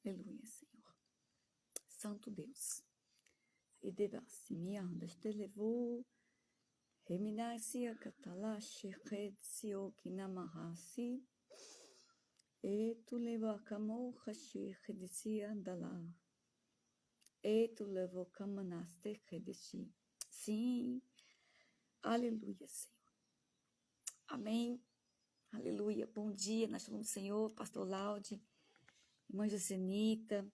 Aleluia, Senhor. Santo Deus. E devassi me andas te levou. Reminasia catalashi redsio kinamahasi. E tu leva camo hashi redisia andala. E tu levou camanaste redisi. Sim. Aleluia, Senhor. Amém. Aleluia. Bom dia, nós chamamos o Senhor, Pastor Laude, irmã Jacenita.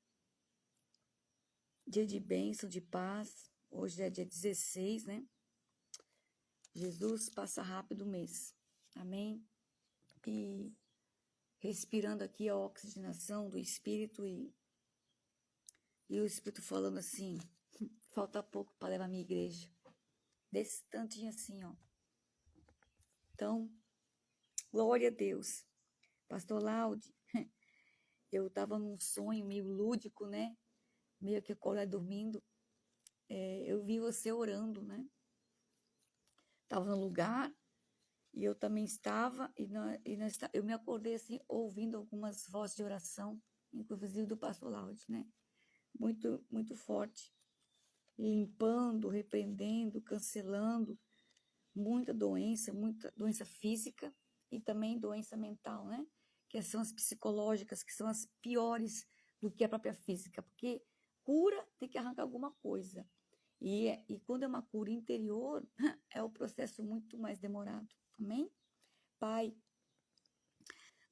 Dia de bênção, de paz. Hoje é dia 16, né? Jesus passa rápido o mês. Amém? E respirando aqui a oxigenação do Espírito e o Espírito falando assim, falta pouco para levar a minha igreja. Desse tantinho assim, ó. Então, glória a Deus. Pastor Laude, eu estava num sonho meio lúdico, né? Meio que acordar dormindo. Eu vi você orando, né? Estava no lugar e eu também estava, eu me acordei assim, ouvindo algumas vozes de oração, inclusive do pastor Laude, né? Muito, muito forte. Limpando, repreendendo, cancelando muita doença física e também doença mental, né? Que são as psicológicas, que são as piores do que a própria física, porque cura tem que arrancar alguma coisa. E quando é uma cura interior, é o processo muito mais demorado. Amém? Pai,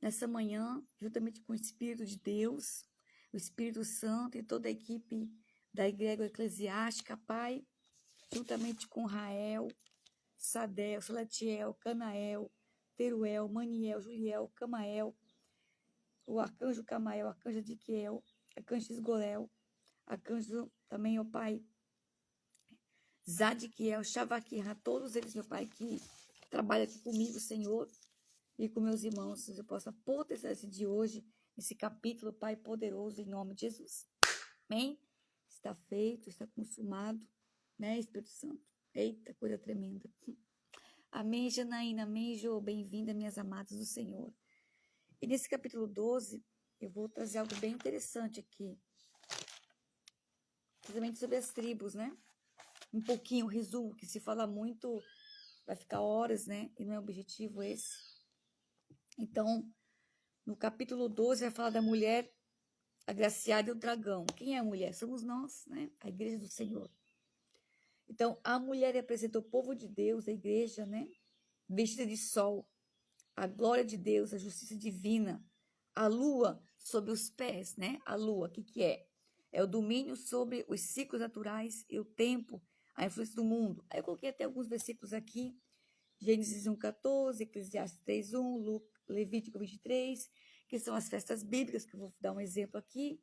nessa manhã, juntamente com o Espírito de Deus, o Espírito Santo e toda a equipe da Igreja Eclesiástica, Pai, juntamente com Rael, Sadel, Salatiel, Canael, Teruel, Maniel, Juliel, Camael, o arcanjo Camael, arcanjo Adiquiel, arcanjo Isgorel, arcanjo também, ó Pai, Zadkiel, Shavaquirra, todos eles, meu Pai, que trabalham aqui comigo, Senhor, e com meus irmãos, que eu possa potencializar esse de hoje, esse capítulo, Pai poderoso, em nome de Jesus. Amém? Está feito, está consumado, né, Espírito Santo? Eita, coisa tremenda. Amém, Janaína, amém, Jô, bem-vinda, minhas amadas do Senhor. E nesse capítulo 12, eu vou trazer algo bem interessante aqui, precisamente sobre as tribos, né? Um pouquinho, um resumo, que se fala muito, vai ficar horas, né? E não é objetivo esse. Então, no capítulo 12, vai falar da mulher agraciada e o dragão. Quem é a mulher? Somos nós, né? A igreja do Senhor. Então, a mulher representa o povo de Deus, a igreja, né? Vestida de sol, a glória de Deus, a justiça divina, a lua sobre os pés, né? A lua, o que é? É o domínio sobre os ciclos naturais e o tempo, a influência do mundo. Aí eu coloquei até alguns versículos aqui, Gênesis 1:14, Eclesiastes 3:1, Levítico 23, que são as festas bíblicas, que eu vou dar um exemplo aqui,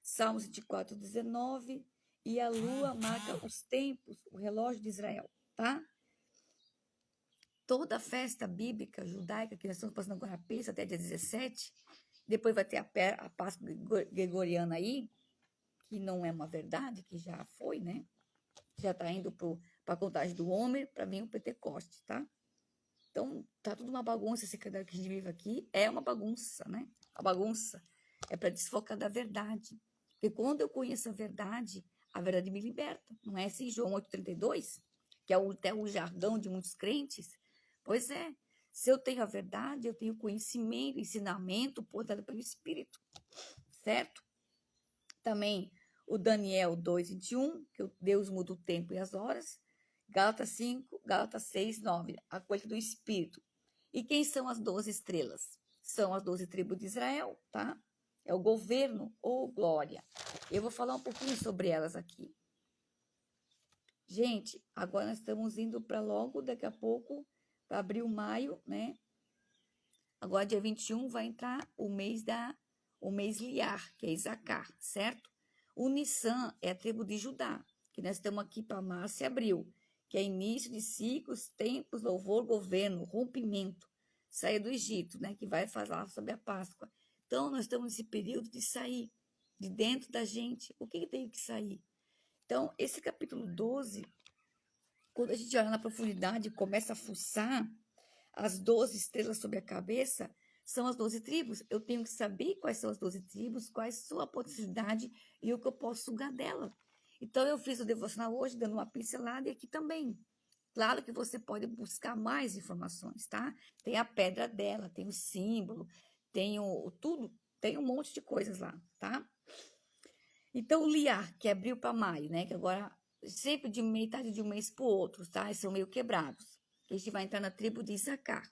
Salmos 24:19, e a lua marca os tempos, o relógio de Israel, tá? Toda a festa bíblica judaica, que nós estamos passando agora a Pêssah até dia 17, depois vai ter a Páscoa gregoriana aí, que não é uma verdade, que já foi, né? Já está indo para a contagem do homem, para vir o Pentecoste, tá? Então, tá tudo uma bagunça, esse calendário que a gente vive aqui é uma bagunça, né? A bagunça é para desfocar da verdade. Porque quando eu conheço a verdade me liberta. Não é assim, João 8:32, que é até o jargão de muitos crentes? Pois é, se eu tenho a verdade, eu tenho conhecimento, ensinamento, portado pelo Espírito, certo? Também o Daniel 2:21, que Deus muda o tempo e as horas. Gálatas 5, Gálatas 6:9, a coisa do Espírito. E quem são as 12 estrelas? São as 12 tribos de Israel, tá? É o governo ou glória. Eu vou falar um pouquinho sobre elas aqui. Gente, agora nós estamos indo para logo, daqui a pouco, para abril, maio, né? Agora, dia 21, vai entrar o mês Liar, que é Isacar, certo? O Nissan é a tribo de Judá, que nós estamos aqui para março e abril, que é início de ciclos, tempos, louvor, governo, rompimento, sair do Egito, né? Que vai falar sobre a Páscoa. Então, nós estamos nesse período de sair de dentro da gente. O que tem que sair? Então, esse capítulo 12, quando a gente olha na profundidade e começa a fuçar as 12 estrelas sobre a cabeça, são as 12 tribos. Eu tenho que saber quais são as 12 tribos, quais são a potencialidade e o que eu posso sugar dela. Então, eu fiz o devocional hoje, dando uma pincelada, e aqui também. Claro que você pode buscar mais informações, tá? Tem a pedra dela, tem o símbolo, tem tudo, tem um monte de coisas lá, tá? Então, o liar, que é abril para maio, né? Que agora, sempre de metade de um mês para o outro, tá? Eles são meio quebrados. A gente vai entrar na tribo de Issacar,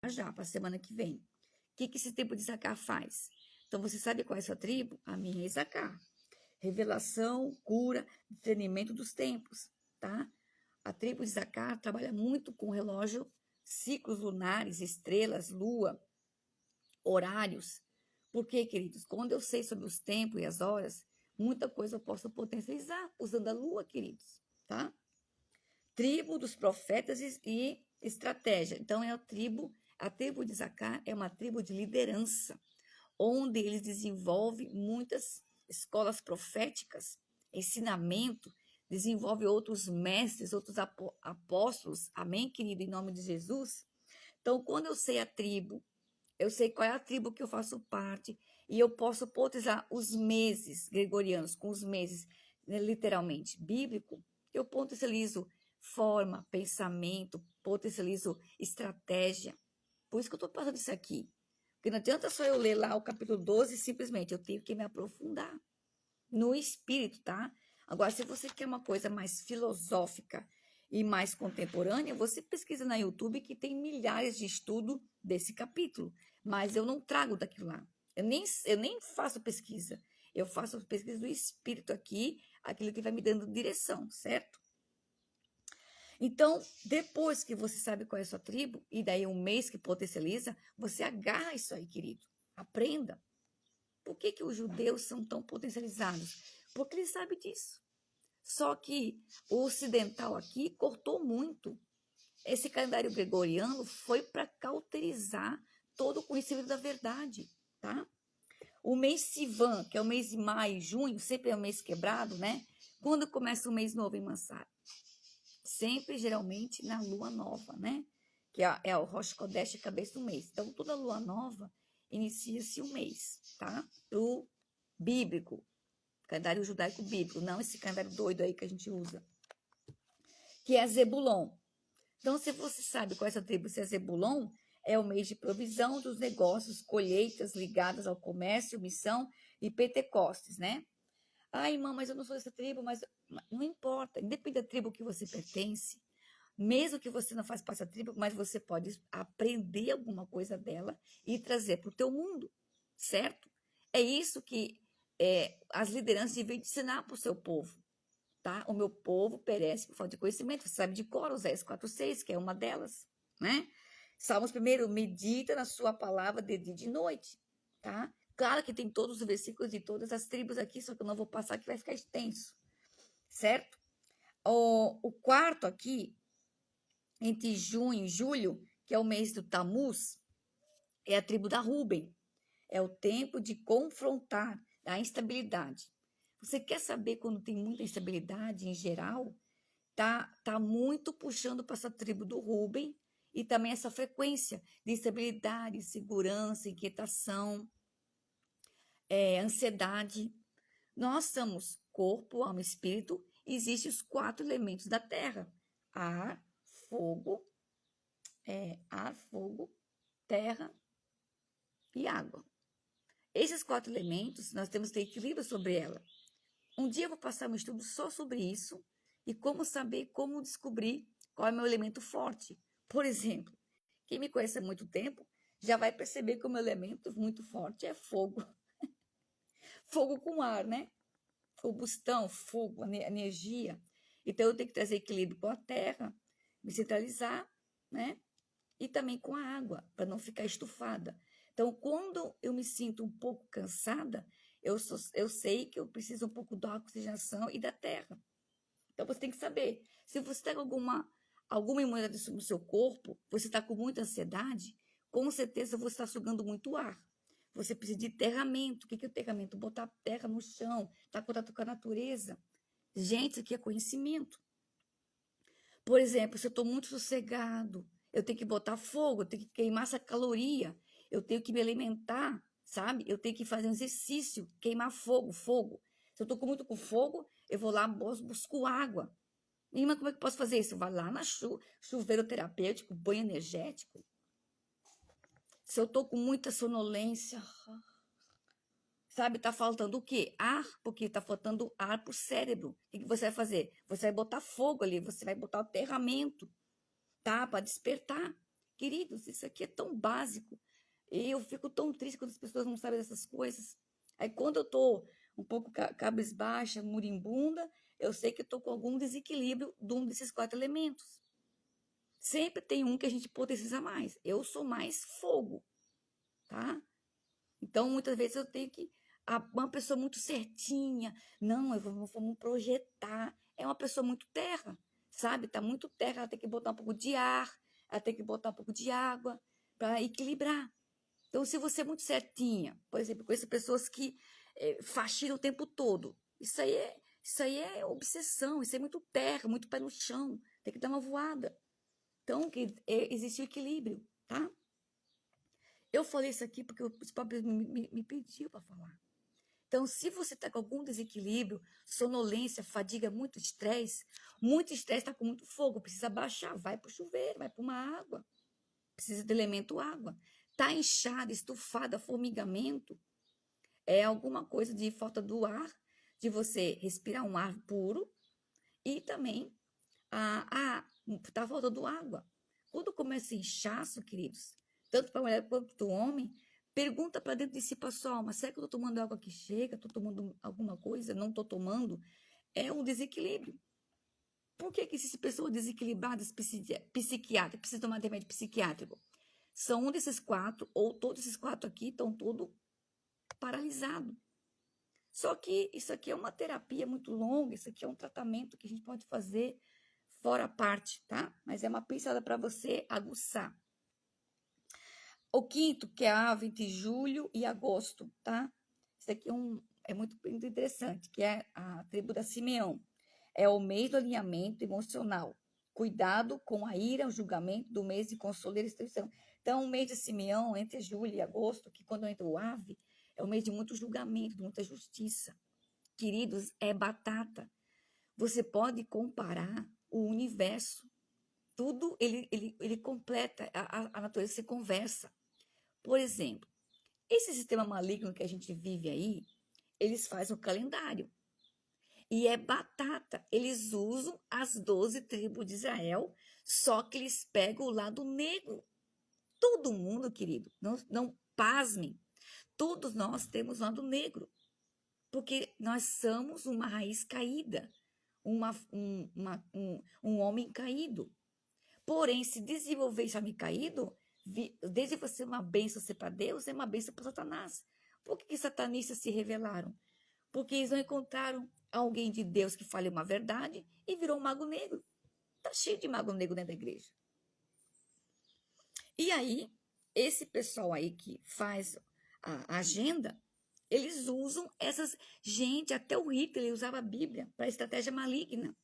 já para a semana que vem. O que esse tribo de Issacar faz? Então, você sabe qual é a sua tribo? A minha é Issacar. Revelação, cura, discernimento dos tempos, tá? A tribo de Issacar trabalha muito com relógio, ciclos lunares, estrelas, lua, horários. Por quê, queridos? Quando eu sei sobre os tempos e as horas, muita coisa eu posso potencializar usando a lua, queridos, tá? Tribo dos profetas e estratégia. Então, a tribo de Issacar é uma tribo de liderança, onde eles desenvolvem muitas escolas proféticas, ensinamento, desenvolve outros mestres, outros apóstolos, amém, querido, em nome de Jesus? Então, quando eu sei a tribo, eu sei qual é a tribo que eu faço parte, e eu posso potencializar os meses gregorianos, com os meses, né, literalmente, bíblico, eu potencializo forma, pensamento, potencializo estratégia. Por isso que eu estou passando isso aqui. Porque não adianta só eu ler lá o capítulo 12 simplesmente, eu tenho que me aprofundar no espírito, tá? Agora, se você quer uma coisa mais filosófica e mais contemporânea, você pesquisa na YouTube que tem milhares de estudos desse capítulo. Mas eu não trago daquilo lá. Eu nem faço pesquisa. Eu faço pesquisa do espírito aqui, aquilo que vai me dando direção, certo? Então, depois que você sabe qual é a sua tribo, e daí um mês que potencializa, você agarra isso aí, querido. Aprenda. Por que os judeus são tão potencializados? Porque eles sabem disso. Só que o ocidental aqui cortou muito. Esse calendário gregoriano foi para cauterizar todo o conhecimento da verdade, tá? O mês Sivan, que é o mês de maio e junho, sempre é um mês quebrado, né? Quando começa o mês novo em Mansara? Sempre, geralmente, na lua nova, né? Que é o Rosh Kodesh, a cabeça do mês. Então, toda lua nova inicia-se um mês, tá? O bíblico, calendário judaico bíblico, não esse calendário doido aí que a gente usa, que é Zebulon. Então, se você sabe qual é essa tribo, se é Zebulon, é o mês de provisão dos negócios, colheitas ligadas ao comércio, missão e Pentecostes, né? Ah, irmã, mas eu não sou dessa tribo, mas não importa, independente da tribo que você pertence, mesmo que você não faça parte da tribo, mas você pode aprender alguma coisa dela e trazer para o teu mundo, certo? É isso que as lideranças devem ensinar para o seu povo, tá? O meu povo perece por falta de conhecimento. Você sabe de cor, Oséias 4:6, que é uma delas, né? Salmos 1, medita na sua palavra de dia e de noite, tá? Claro que tem todos os versículos de todas as tribos aqui, só que eu não vou passar, que vai ficar extenso, certo? O quarto aqui, entre junho e julho, que é o mês do Tamuz, é a tribo da Ruben. É o tempo de confrontar a instabilidade. Você quer saber quando tem muita instabilidade em geral? Tá muito puxando para essa tribo do Ruben e também essa frequência de instabilidade, insegurança, inquietação, ansiedade. Nós somos corpo, alma e espírito. Existem os 4 elementos da terra: ar, fogo, terra e água. Esses 4 elementos, nós temos que ter equilíbrio sobre ela. Um dia eu vou passar um estudo só sobre isso e como saber, como descobrir qual é o meu elemento forte. Por exemplo, quem me conhece há muito tempo já vai perceber que o meu elemento muito forte é fogo. Fogo com ar, né? Combustão, fogo, energia. Então, eu tenho que trazer equilíbrio com a terra, me centralizar, né? E também com a água, para não ficar estufada. Então, quando eu me sinto um pouco cansada, eu sei que eu preciso um pouco da oxigenação e da terra. Então, você tem que saber. Se você tem alguma imunidade no seu corpo, você está com muita ansiedade, com certeza você está sugando muito ar. Você precisa de terramento. O que é o terramento? Botar terra no chão, estar em contato com a natureza. Gente, isso aqui é conhecimento. Por exemplo, se eu estou muito sossegado, eu tenho que botar fogo, eu tenho que queimar essa caloria. eu tenho que me alimentar, sabe? Eu tenho que fazer um exercício, queimar fogo. Se eu tô muito com fogo, eu vou lá, busco água. Irmã, como é que eu posso fazer isso? Vai lá na chuveiro terapêutico, banho energético. Se eu tô com muita sonolência, sabe, tá faltando o quê? Ar, porque tá faltando ar pro cérebro. O que você vai fazer? Você vai botar fogo ali, você vai botar o aterramento, tá? Para despertar. Queridos, isso aqui é tão básico. E eu fico tão triste quando as pessoas não sabem dessas coisas. Aí quando eu tô um pouco cabisbaixa, morimbunda, eu sei que eu tô com algum desequilíbrio de um desses 4 elementos. Sempre tem um que a gente precisa mais. Eu sou mais fogo, tá? Então, muitas vezes eu tenho que... Uma pessoa muito certinha. Não, vamos projetar. É uma pessoa muito terra, sabe? Tá muito terra, ela tem que botar um pouco de ar, ela tem que botar um pouco de água para equilibrar. Então, se você é muito certinha, por exemplo, conheço pessoas que faxinam o tempo todo. Isso aí é obsessão, isso é muito terra, muito pé no chão. Tem que dar uma voada. Então, existe o equilíbrio, tá? Eu falei isso aqui porque os próprios me pediu para falar. Então, se você está com algum desequilíbrio, sonolência, fadiga, muito estresse está com muito fogo, precisa baixar, vai para o chuveiro, vai para uma água. Precisa do elemento água. Está inchada, estufada, formigamento, é alguma coisa de falta do ar, de você respirar um ar puro e também está faltando água. Quando começa inchaço, queridos, tanto para a mulher quanto para o homem, pergunta para dentro de si, para sua alma, será que eu estou tomando água que chega? Estou tomando alguma coisa? Não estou tomando? É um desequilíbrio. Por que essas pessoas desequilibradas, psiquiátricas, precisam tomar remédio psiquiátrico? São um desses 4, ou todos esses 4 aqui estão todos paralisados. Só que isso aqui é uma terapia muito longa, isso aqui é um tratamento que a gente pode fazer fora a parte, tá? Mas é uma pincelada para você aguçar. O 5º, que é a ave entre julho e agosto, tá? Isso aqui é muito interessante, que é a tribo da Simeão. É o mês do alinhamento emocional. Cuidado com a ira, o julgamento do mês de consolo e restrição. Então, o mês de Simeão, entre julho e agosto, que quando entra o ave, é um mês de muito julgamento, de muita justiça. Queridos, é batata. Você pode comparar o universo. Tudo ele completa, a natureza se conversa. Por exemplo, esse sistema maligno que a gente vive aí, eles fazem o calendário. E é batata. Eles usam as 12 tribos de Israel, só que eles pegam o lado negro. Todo mundo, querido, não pasmem. Todos nós temos lado negro. Porque nós somos uma raiz caída. Um homem caído. Porém, se desenvolver esse homem caído, desde você uma bênção ser para Deus, é uma bênção para Satanás. Por que satanistas se revelaram? Porque eles não encontraram alguém de Deus que fale uma verdade e virou um mago negro. Tá cheio de mago negro dentro da igreja. E aí, esse pessoal aí que faz a agenda, eles usam essas... Gente, até o Hitler usava a Bíblia para estratégia maligna.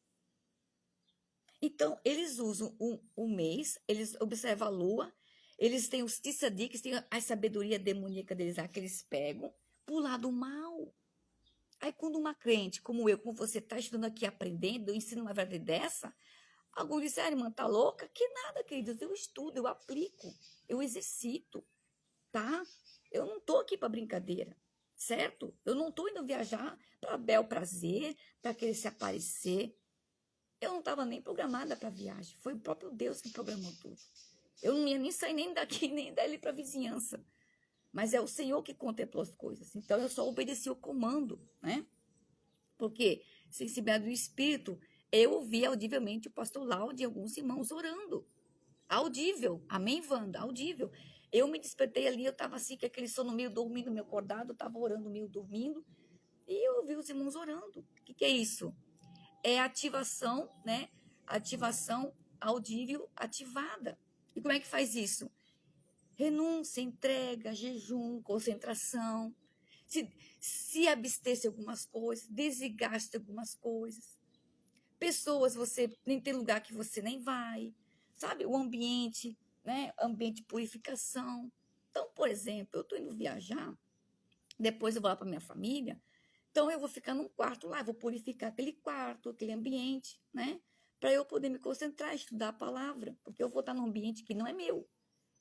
Então, eles usam um mês, eles observam a lua, eles têm os tissadiques, têm a sabedoria demoníaca deles lá, que eles pegam pro lado mal. Aí, quando uma crente como eu, como você, está estudando aqui, aprendendo, eu ensino uma verdade dessa, alguns disseram, irmã, tá louca? Que nada, queridos, eu estudo, eu aplico, eu exercito, tá? Eu não tô aqui para brincadeira, certo? Eu não tô indo viajar para bel prazer, para querer se aparecer. Eu não estava nem programada para viagem. Foi o próprio Deus que programou tudo. Eu não ia nem sair nem daqui, nem dali para a vizinhança. Mas é o Senhor que contemplou as coisas. Então, eu só obedeci o comando, né? Porque, sensibilidade do Espírito, eu ouvi audivelmente o pastor Laude e alguns irmãos orando. Audível. Amém, Wanda? Audível. Eu me despertei ali, eu estava assim, com aquele sono meio dormindo, meio acordado, eu estava orando, meio dormindo. E eu ouvi os irmãos orando. O que é isso? É ativação, né? Ativação audível ativada. E como é que faz isso? Renúncia, entrega, jejum, concentração. Se abster de algumas coisas, desligar-se de algumas coisas. Pessoas, você nem tem lugar que você nem vai. Sabe? O ambiente, né? Ambiente de purificação. Então, por exemplo, eu estou indo viajar, depois eu vou lá para minha família, então eu vou ficar num quarto lá, eu vou purificar aquele quarto, aquele ambiente, né? Para eu poder me concentrar, estudar a palavra, porque eu vou estar num ambiente que não é meu,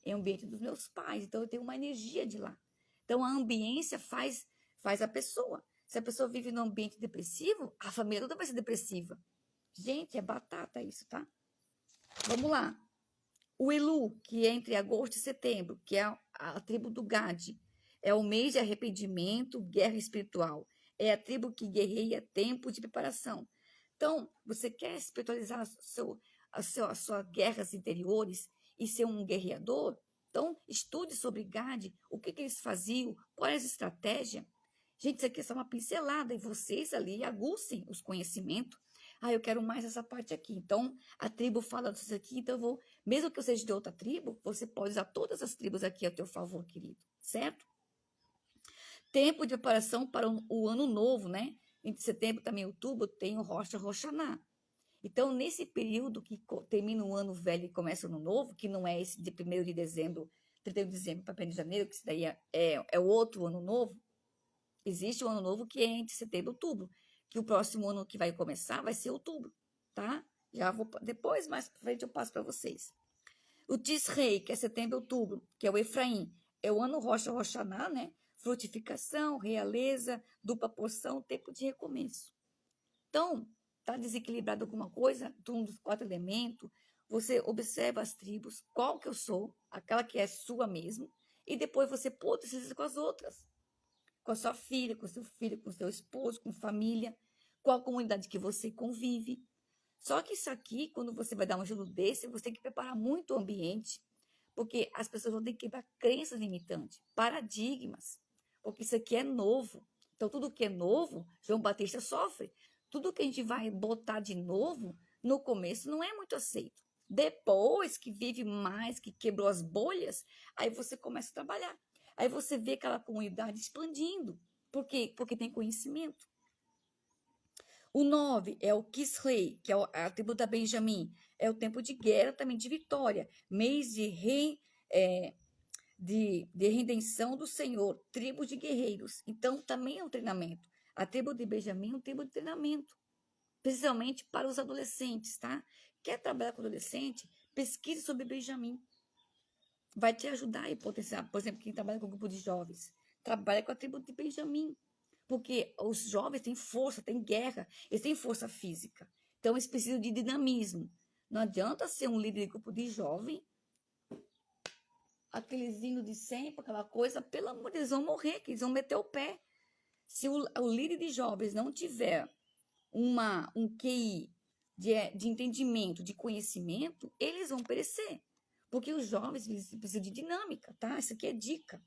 é o ambiente dos meus pais, então eu tenho uma energia de lá. Então a ambiência faz a pessoa. Se a pessoa vive num ambiente depressivo, a família toda vai ser depressiva. Gente, é batata isso, tá? Vamos lá. O Elu, que é entre agosto e setembro, que é a tribo do Gade, é o mês de arrependimento, guerra espiritual. É a tribo que guerreia tempo de preparação. Então, você quer espiritualizar as suas guerras interiores e ser um guerreador? Então, estude sobre Gade, o que eles faziam, qual é a estratégia. Gente, isso aqui é só uma pincelada e vocês ali aguçem os conhecimentos. Ah, eu quero mais essa parte aqui. Então, a tribo fala disso aqui, então eu vou, mesmo que eu seja de outra tribo, você pode usar todas as tribos aqui a teu favor, querido, certo? Tempo de preparação para o ano novo, né? Entre setembro também e outubro tem o Rosh Hashanah. Então, nesse período que termina o ano velho e começa o ano novo, que não é esse de 1º de dezembro, 31 de dezembro para 1º de janeiro, que isso daí é o outro ano novo, existe o ano novo que é entre setembro e outubro, que o próximo ano que vai começar vai ser outubro, tá? Já vou, depois, mais pra frente, eu passo para vocês. O Tisrei, que é setembro e outubro, que é o Efraim, é o ano Rosh Hashanah, né? Frutificação, realeza, dupla porção, tempo de recomeço. Então, está desequilibrado alguma coisa, um dos 4 elementos, você observa as tribos, qual que eu sou, aquela que é sua mesmo, e depois você precisa com as outras, com a sua filha, com o seu filho, com o seu esposo, com família, com a comunidade que você convive. Só que isso aqui, quando você vai dar um estudo desse, você tem que preparar muito o ambiente, porque as pessoas vão ter que quebrar crenças limitantes, paradigmas, porque isso aqui é novo. Então, tudo que é novo, João Batista sofre. Tudo que a gente vai botar de novo, no começo não é muito aceito. Depois que vive mais, que quebrou as bolhas, aí você começa a trabalhar. Aí você vê aquela comunidade expandindo. Por quê? Porque tem conhecimento. O 9 é o Kisrei, que é a tribo da Benjamim. É o tempo de guerra, também de vitória. Mês de redenção do Senhor. Tribo de guerreiros. Então, também é um treinamento. A tribo de Benjamim é um tribo de treinamento. Principalmente para os adolescentes, tá? Quer trabalhar com adolescente? Pesquise sobre Benjamim. Vai te ajudar e potenciar. Por exemplo, quem trabalha com o grupo de jovens, trabalha com a tribo de Benjamim. Porque os jovens têm força, têm guerra, eles têm força física. Então, eles precisam de dinamismo. Não adianta ser um líder de grupo de jovem, aqueles hinos de sempre, aquela coisa, pelo amor de Deus, eles vão morrer, que eles vão meter o pé. Se o líder de jovens não tiver um QI de entendimento, de conhecimento, eles vão perecer. Porque os jovens precisam de dinâmica, tá? Isso aqui é dica.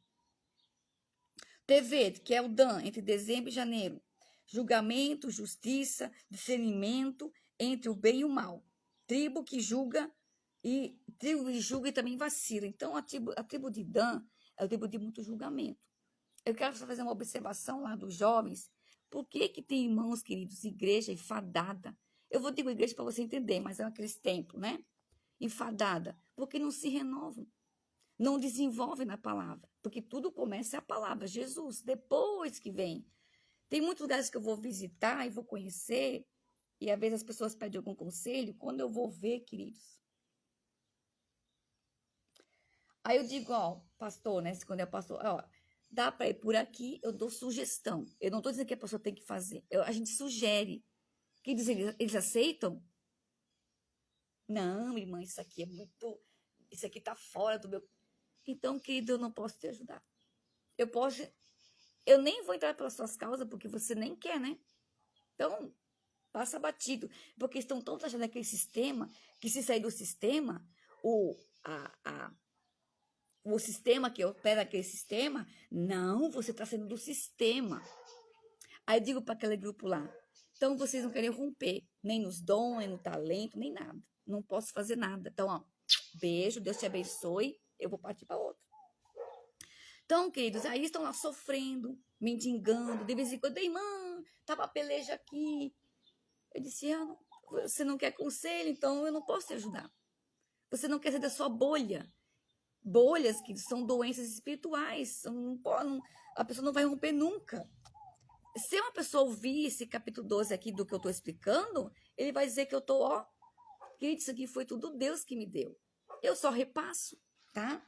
TV, que é o Dan, entre dezembro e janeiro. Julgamento, justiça, discernimento entre o bem e o mal. Tribo que julga e também vacila. Então, a tribo de Dan é a tribo de muito julgamento. Eu quero só fazer uma observação lá dos jovens. Por que tem irmãos, queridos, igreja enfadada? Eu vou dizer igreja para você entender, mas é aqueles templos, né? Enfadada. Porque não se renovam. Não desenvolvem na palavra. Porque tudo começa a palavra, Jesus, depois que vem. Tem muitos lugares que eu vou visitar e vou conhecer, e às vezes as pessoas pedem algum conselho, quando eu vou ver, queridos. Aí eu digo, ó, pastor, né? Quando é pastor, ó, dá para ir por aqui, eu dou sugestão. Eu não estou dizendo que a pessoa tem que fazer. A gente sugere. Que dizem, eles aceitam? Não, irmã, isso aqui é muito. Isso aqui está fora do meu. Então, querido, eu não posso te ajudar. Eu nem vou entrar pelas suas causas, porque você nem quer, né? Então, passa batido. Porque estão todos achando aquele sistema, que se sair do sistema, o sistema que opera aquele sistema, não, você está saindo do sistema. Aí eu digo para aquele grupo lá, então vocês não querem romper, nem nos dons, nem no talento, nem nada. Não posso fazer nada. Então, ó, beijo, Deus te abençoe, eu vou partir para outra. Então, queridos, aí estão lá sofrendo, mendigando, de vez em quando, irmã, tava a peleja aqui. Eu disse, você não quer conselho, então eu não posso te ajudar. Você não quer sair da sua bolha. bolhas que são doenças espirituais. A pessoa não vai romper nunca. Se uma pessoa ouvir esse capítulo 12 aqui do que eu estou explicando, ele vai dizer que eu estou, ó, querido, isso aqui foi tudo Deus que me deu. Eu só repasso, tá?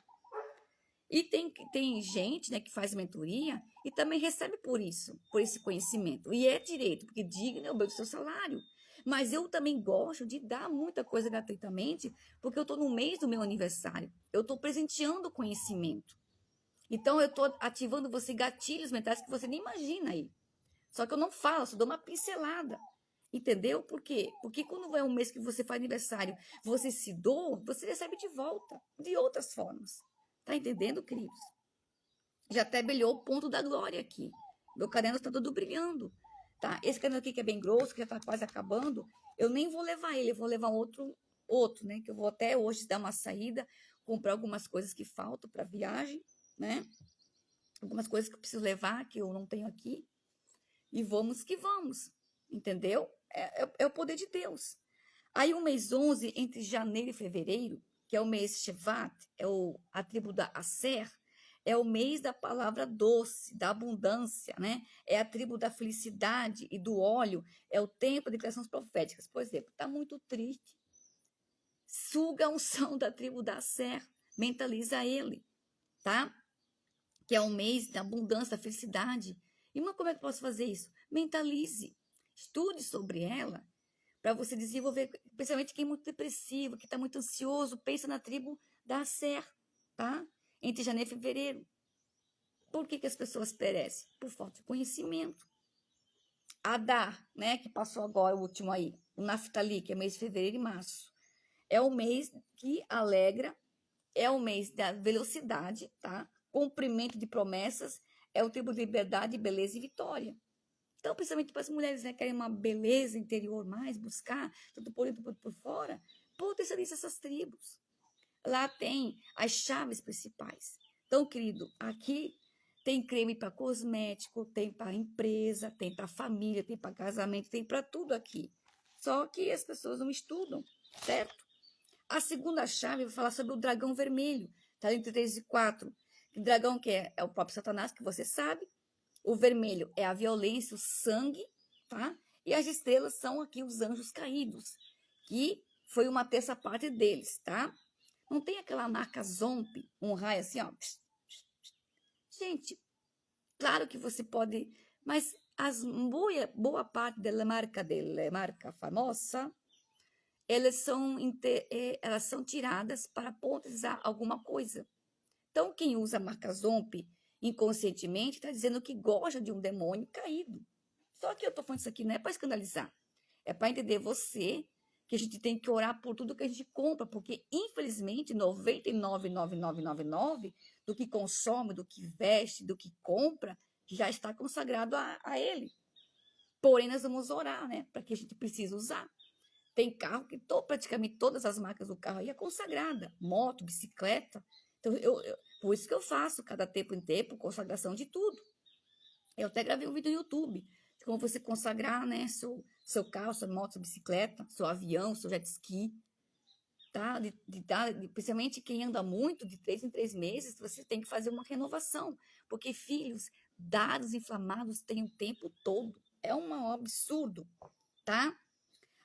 E tem gente, né, que faz mentoria e também recebe por isso, por esse conhecimento. E é direito, porque digno é o do seu salário. Mas eu também gosto de dar muita coisa gratuitamente, porque eu estou no mês do meu aniversário. Eu estou presenteando o conhecimento. Então, eu estou ativando você gatilhos mentais que você nem imagina aí. Só que eu não falo, só dou uma pincelada. Entendeu? Por quê? Porque quando é um mês que você faz aniversário, você se doa, você recebe de volta, de outras formas. Tá entendendo, queridos? Já até brilhou o ponto da glória aqui. Meu caderno está todo brilhando. Tá? Esse caderno aqui que é bem grosso, que já está quase acabando, eu nem vou levar ele, eu vou levar outro, né? Que eu vou até hoje dar uma saída, comprar algumas coisas que faltam para viagem, né? Algumas coisas que eu preciso levar, que eu não tenho aqui. E vamos que vamos, entendeu? É o poder de Deus. Aí o mês 11, entre janeiro e fevereiro, que é o mês Shevat, a tribo da Aser, é o mês da palavra doce, da abundância, né? É a tribo da felicidade e do óleo, é o tempo de declarações proféticas. Por exemplo, está muito triste. Suga a unção da tribo da Aser, mentaliza ele, tá? Que é o mês da abundância, da felicidade. E como é que eu posso fazer isso? Mentalize, estude sobre ela, para você desenvolver, principalmente quem é muito depressivo, que está muito ansioso, pensa na tribo da Aser, tá? Entre janeiro e fevereiro. Por que as pessoas perecem? Por falta de conhecimento. Adar, né, que passou agora o último aí, o Naftali, que é mês de fevereiro e março. É o mês que alegra, é o mês da velocidade, tá? Cumprimento de promessas, é o tempo de liberdade, beleza e vitória. Então, principalmente para as mulheres, né, que querem uma beleza interior mais, buscar, tanto por dentro quanto por fora, potencializa essas tribos. Lá tem as chaves principais. Então, querido, aqui tem creme para cosmético, tem para empresa, tem para família, tem para casamento, tem para tudo aqui. Só que as pessoas não estudam, certo? A segunda chave vai falar sobre o dragão vermelho, tá entre 3 e 4. O dragão que é o próprio Satanás, que você sabe. O vermelho é a violência, o sangue, tá? E as estrelas são aqui os anjos caídos, que foi uma terça parte deles, tá? Não tem aquela marca zompe, um raio assim, ó. Gente, claro que você pode, mas boa parte da marca famosa, elas são tiradas para pontuar alguma coisa. Então, quem usa a marca Zomp inconscientemente está dizendo que gosta de um demônio caído. Só que eu estou falando isso aqui não é para escandalizar. É para entender você que a gente tem que orar por tudo que a gente compra, porque, infelizmente, 99,9999 do que consome, do que veste, do que compra, já está consagrado a ele. Porém, nós vamos orar, né? Para que a gente precise usar. Tem carro que praticamente todas as marcas do carro aí é consagrada. Moto, bicicleta. Então, por isso que eu faço, cada tempo em tempo, consagração de tudo. Eu até gravei um vídeo no YouTube, de como você consagrar, né, seu carro, sua moto, sua bicicleta, seu avião, seu jet ski, tá? Principalmente quem anda muito, de 3 em 3 meses, você tem que fazer uma renovação, porque filhos, dados inflamados têm o tempo todo. É um absurdo, tá?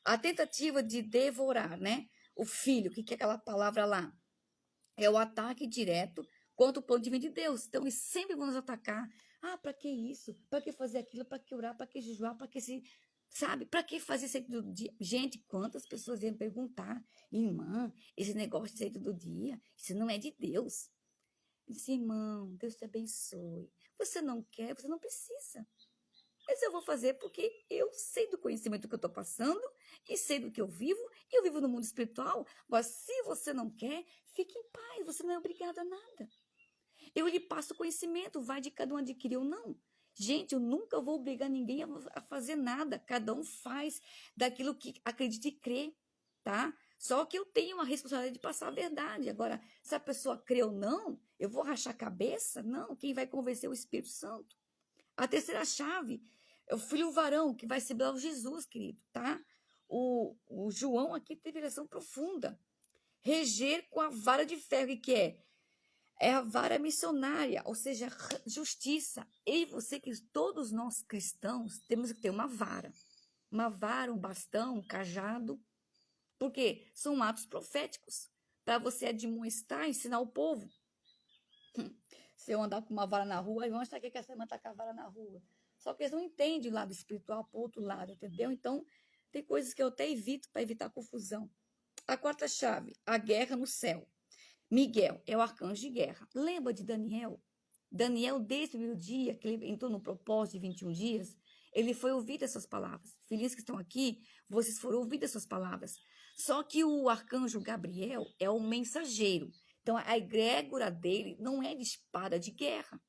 A tentativa de devorar, né, o filho, que é aquela palavra lá, é o ataque direto contra o plano divino de Deus. Então, eles sempre vão nos atacar. Ah, para que isso? Para que fazer aquilo? Para que orar? Para que jejuar? Para que se... Sabe? Para que fazer isso aí todo dia? Gente, quantas pessoas vêm perguntar, irmã, esse negócio de sair todo dia, isso não é de Deus. Eu disse, irmão, Deus te abençoe. Você não quer, você não precisa. Mas eu vou fazer porque eu sei do conhecimento que eu estou passando e sei do que eu vivo, e eu vivo no mundo espiritual. Agora, se você não quer, fique em paz, você não é obrigado a nada. Eu lhe passo o conhecimento, vai de cada um adquirir ou não. Gente, eu nunca vou obrigar ninguém a fazer nada, cada um faz daquilo que acredita e crê, tá? Só que eu tenho a responsabilidade de passar a verdade. Agora, se a pessoa crê ou não, eu vou rachar a cabeça? Não, quem vai convencer é o Espírito Santo. A terceira chave é o filho varão, que vai ser o Jesus, querido, tá? O João aqui teve revelação profunda. Reger com a vara de ferro, que é É a vara missionária, ou seja, justiça. Eu e você, que todos nós cristãos, temos que ter uma vara. Uma vara, um bastão, um cajado. Porque são atos proféticos. Para você admoestar, ensinar o povo. Se eu andar com uma vara na rua, vão achar que essa irmã está com a vara na rua. Só que eles não entendem o lado espiritual para o outro lado, entendeu? Então, tem coisas que eu até evito para evitar confusão. A quarta chave, a guerra no céu. Miguel é o arcanjo de guerra. Lembra de Daniel? Daniel, desde o dia que ele entrou no propósito de 21 dias, ele foi ouvir essas palavras. Filhos que estão aqui, vocês foram ouvir essas palavras. Só que o arcanjo Gabriel é o mensageiro. Então, a egrégora dele não é de espada de guerra.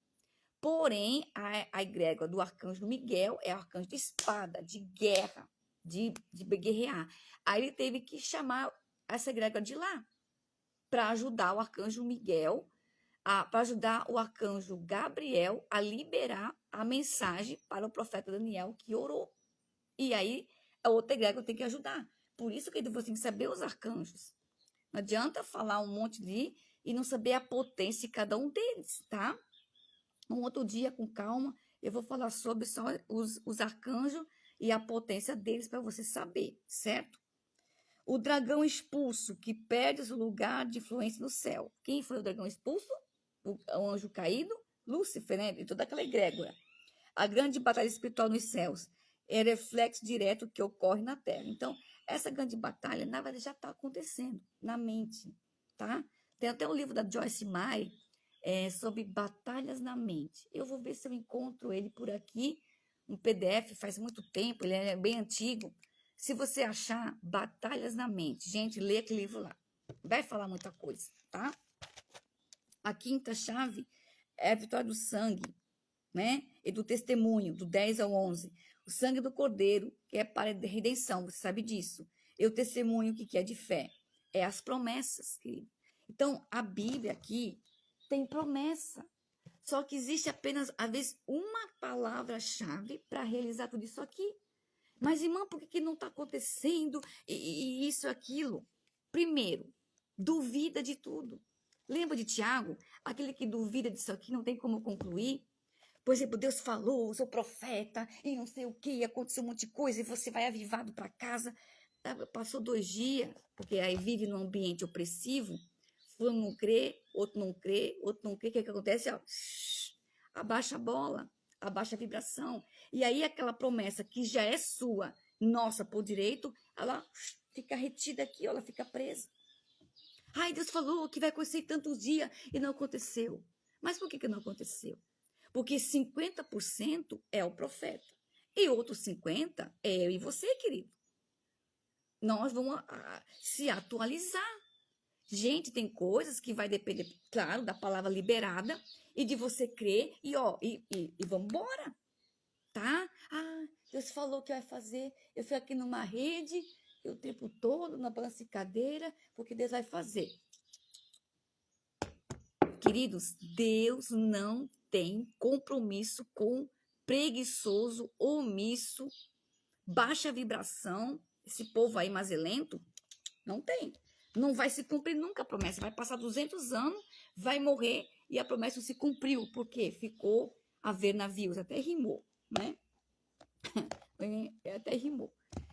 Porém, a egrégora do arcanjo Miguel é o arcanjo de espada, de guerra, de guerrear. Aí ele teve que chamar essa egrégora de lá, para ajudar o arcanjo Miguel, para ajudar o arcanjo Gabriel a liberar a mensagem para o profeta Daniel, que orou. E aí, a outra egrégora tem que ajudar. Por isso que você tem que saber os arcanjos. Não adianta falar um monte e não saber a potência de cada um deles, tá? Um outro dia, com calma, eu vou falar sobre só os arcanjos e a potência deles para você saber, certo? O dragão expulso, que perde o lugar de influência no céu. Quem foi o dragão expulso? O anjo caído? Lúcifer, né? E toda aquela egrégora. A grande batalha espiritual nos céus é reflexo direto que ocorre na terra. Então, essa grande batalha, na verdade, já está acontecendo na mente, tá? Tem até um livro da Joyce Meyer sobre batalhas na mente. Eu vou ver se eu encontro ele por aqui, um PDF, faz muito tempo, ele é bem antigo. Se você achar Batalhas na Mente, gente, lê aquele livro lá. Vai falar muita coisa, tá? A quinta chave é a vitória do sangue, né? E do testemunho, do 10 ao 11. O sangue do cordeiro, que é para a redenção, você sabe disso. E o testemunho, que é de fé. É as promessas, querido. Então, a Bíblia aqui tem promessa. Só que existe apenas, às vezes, uma palavra-chave para realizar tudo isso aqui. Mas, irmã, por que não está acontecendo e isso, aquilo? Primeiro, duvida de tudo. Lembra de Tiago? Aquele que duvida disso aqui, não tem como concluir. Por exemplo, Deus falou, sou profeta, e não sei o que, aconteceu um monte de coisa, e você vai avivado para casa. Passou 2 dias, porque aí vive num ambiente opressivo, fulano não crê, outro não crê, outro não crê. O que acontece? Ó, abaixa a bola, abaixa a vibração. E aí aquela promessa que já é sua, nossa, por direito, ela fica retida aqui, ó, ela fica presa. Ai, Deus falou que vai acontecer em tantos dias e não aconteceu. Mas por que não aconteceu? Porque 50% é o profeta. E outros 50% é eu e você, querido. Nós vamos se atualizar. Gente, tem coisas que vai depender, claro, da palavra liberada e de você crer e vamos embora, tá? Ah, Deus falou que vai fazer. Eu fui aqui numa rede o tempo todo, na balança de cadeira, porque Deus vai fazer. Queridos, Deus não tem compromisso com preguiçoso, omisso, baixa vibração. Esse povo aí mazelento, não tem. Não vai se cumprir nunca a promessa. Vai passar 200 anos, vai morrer e a promessa não se cumpriu. Por quê? Ficou a ver navios. Até rimou, né? Até rimou.